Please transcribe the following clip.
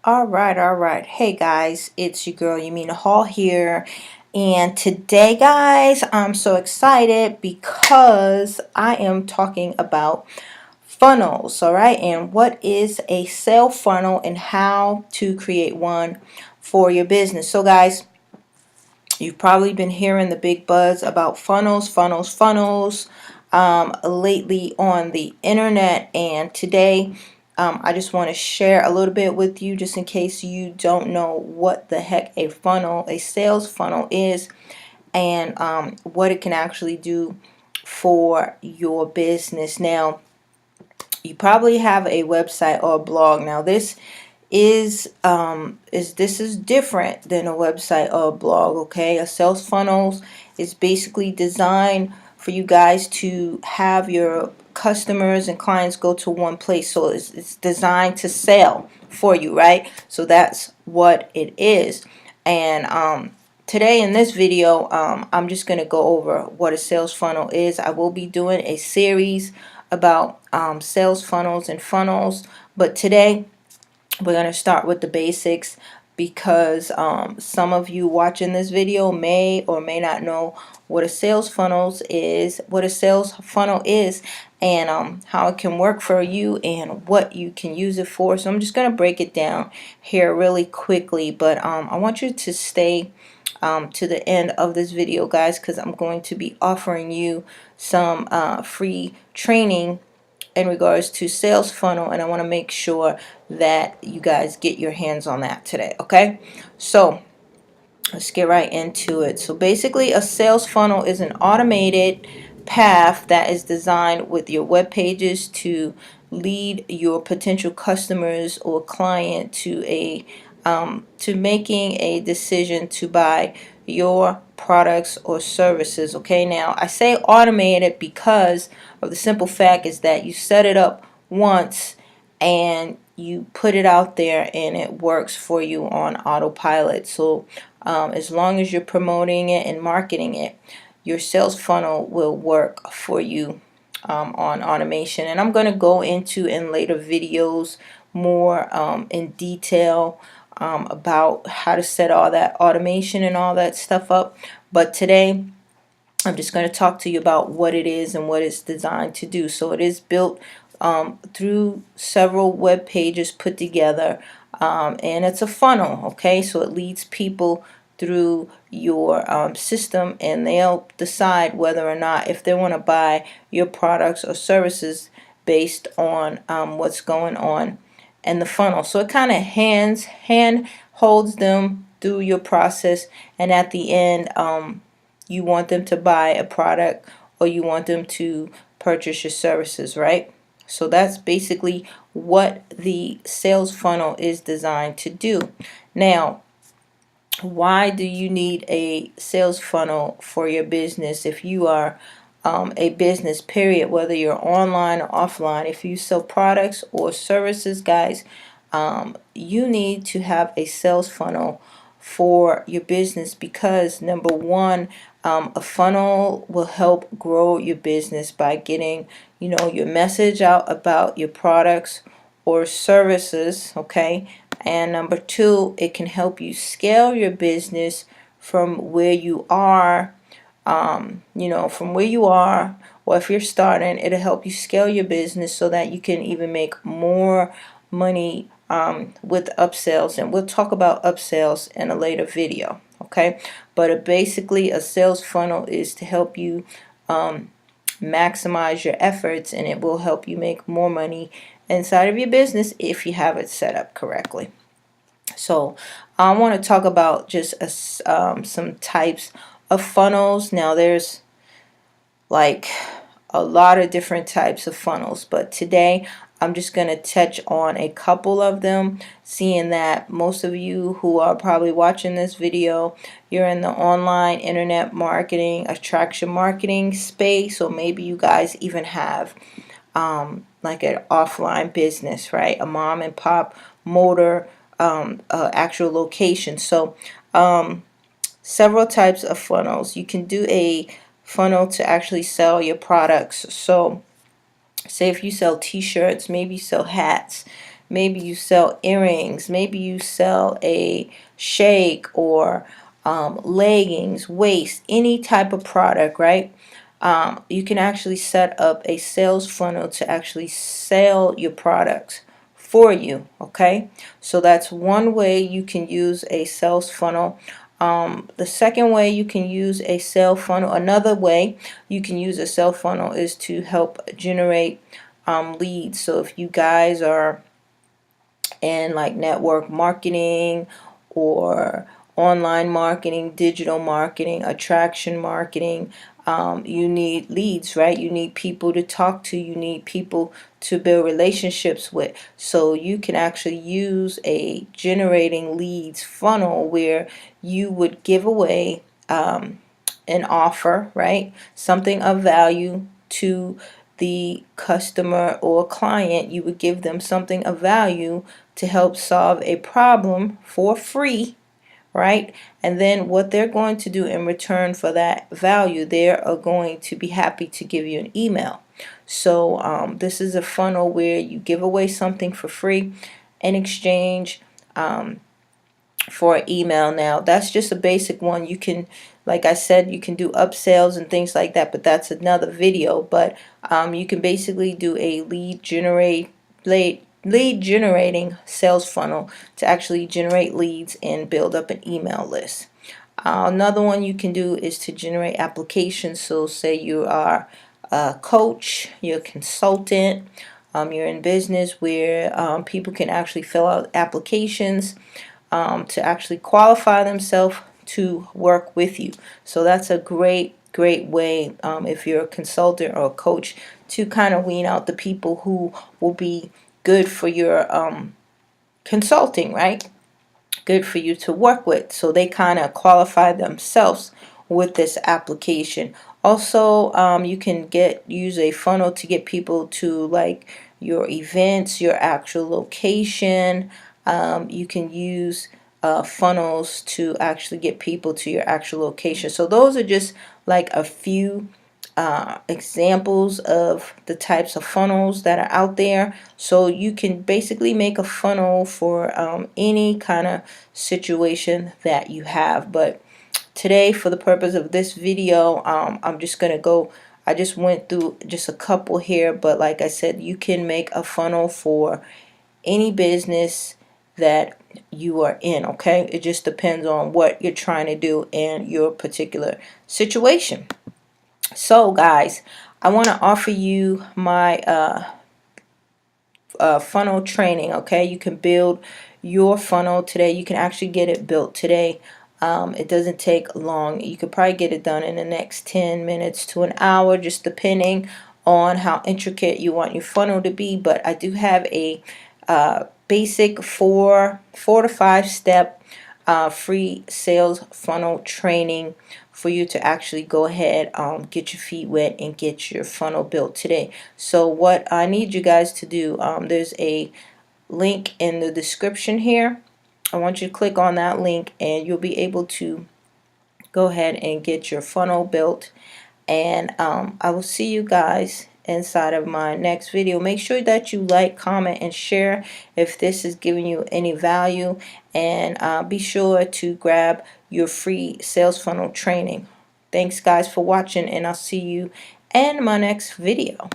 All right, all right. Hey guys, it's your girl Yamina Hall here. And today, guys, I'm so excited because I am talking about funnels, all right? And what is a sales funnel and how to create one for your business. So, guys, you've probably been hearing the big buzz about funnels lately on the internet. And today, I just want to share a little bit with you just in case you don't know what the heck a sales funnel is, and what it can actually do for your business. Now, you probably have a website or a blog. Now, this is different than a website or a blog. Okay, a sales funnel is basically designed for you guys to have your customers and clients go to one place. So it's designed to sell for you, right? So that's what it is. And today in this video, I'm just going to go over what a sales funnel is. I will be doing a series about sales funnels and funnels, but today we're going to start with the basics because some of you watching this video may or may not know what a sales funnel is, and how it can work for you and what you can use it for. So I'm just going to break it down here really quickly, but I want you to stay to the end of this video, guys, because I'm going to be offering you some free training in regards to sales funnel, and I want to make sure that you guys get your hands on that today. Okay, so let's get right into it. So basically, a sales funnel is an automated path that is designed with your web pages to lead your potential customers or client to making a decision to buy your products or services. Okay, now I say automated because of the simple fact is that you set it up once and you put it out there and it works for you on autopilot. So as long as you're promoting it and marketing it, your sales funnel will work for you on automation. And I'm going to go into in later videos more in detail about how to set all that automation and all that stuff up. But today, I'm just going to talk to you about what it is and what it's designed to do. So it is built through several web pages put together, and it's a funnel. Okay, so it leads people through your system, and they'll decide whether or not if they want to buy your products or services based on what's going on in the funnel. So it kind of hand holds them through your process, and at the end, you want them to buy a product or you want them to purchase your services, right? So that's basically what the sales funnel is designed to do. Now, why do you need a sales funnel for your business if you are a business, period, whether you're online or offline? If you sell products or services, guys, you need to have a sales funnel for your business because number one, a funnel will help grow your business by getting your message out about your products or services. Okay, and number two, it can help you scale your business from where you are. From where you are, or if you're starting, it'll help you scale your business so that you can even make more money with upsells. And we'll talk about upsells in a later video. Okay, but basically, a sales funnel is to help you maximize your efforts, and it will help you make more money inside of your business if you have it set up correctly. So I want to talk about just some types of funnels. Now there's like a lot of different types of funnels, but today I'm just going to touch on a couple of them, seeing that most of you who are probably watching this video, you're in the online internet marketing, attraction marketing space, or maybe you guys even have like an offline business, right? A mom and pop motor actual location. So several types of funnels. You can do a funnel to actually sell your products. So say if you sell t-shirts, maybe you sell hats, maybe you sell earrings, maybe you sell a shake or leggings, waist, any type of product, right? You can actually set up a sales funnel to actually sell your products for you. Okay, so that's one way you can use a sales funnel. The second way you can use a sales funnel, another way you can use a sales funnel is to help generate leads. So if you guys are in like network marketing or online marketing, digital marketing, attraction marketing, you need leads, right? You need people to talk to, you need people to build relationships with. So you can actually use a generating leads funnel where you would give away an offer, right? Something of value to the customer or client. You would give them something of value to help solve a problem for free, right? And then what they're going to do in return for that value, they are going to be happy to give you an email. So this is a funnel where you give away something for free in exchange for an email. Now that's just a basic one. You can, like I said, you can do upsells and things like that, but that's another video. But you can basically do a lead generating sales funnel to actually generate leads and build up an email list. Another one you can do is to generate applications. So say you are a coach, you're a consultant, you're in business where people can actually fill out applications to actually qualify themselves to work with you. So that's a great way, if you're a consultant or a coach, to kind of wean out the people who will be good for your consulting, right? Good for you to work with, so they kind of qualify themselves with this application. Also, you can use a funnel to get people to like your events, your actual location. You can use funnels to actually get people to your actual location. So those are just like a few examples of the types of funnels that are out there. So you can basically make a funnel for any kind of situation that you have. But today, for the purpose of this video, I'm just gonna go, I just went through just a couple here, but like I said, you can make a funnel for any business that you are in. Okay, it just depends on what you're trying to do in your particular situation. So guys, I want to offer you my funnel training. Okay, you can build your funnel today. You can actually get it built today. It doesn't take long. You could probably get it done in the next 10 minutes to an hour, just depending on how intricate you want your funnel to be. But I do have a basic four to five step free sales funnel training for you to actually go ahead, get your feet wet and get your funnel built today. So what I need you guys to do, there's a link in the description here. I want you to click on that link and you'll be able to go ahead and get your funnel built. And I will see you guys inside of my next video. Make sure that you like, comment, and share if this is giving you any value. And be sure to grab your free sales funnel training. Thanks guys for watching, and I'll see you in my next video.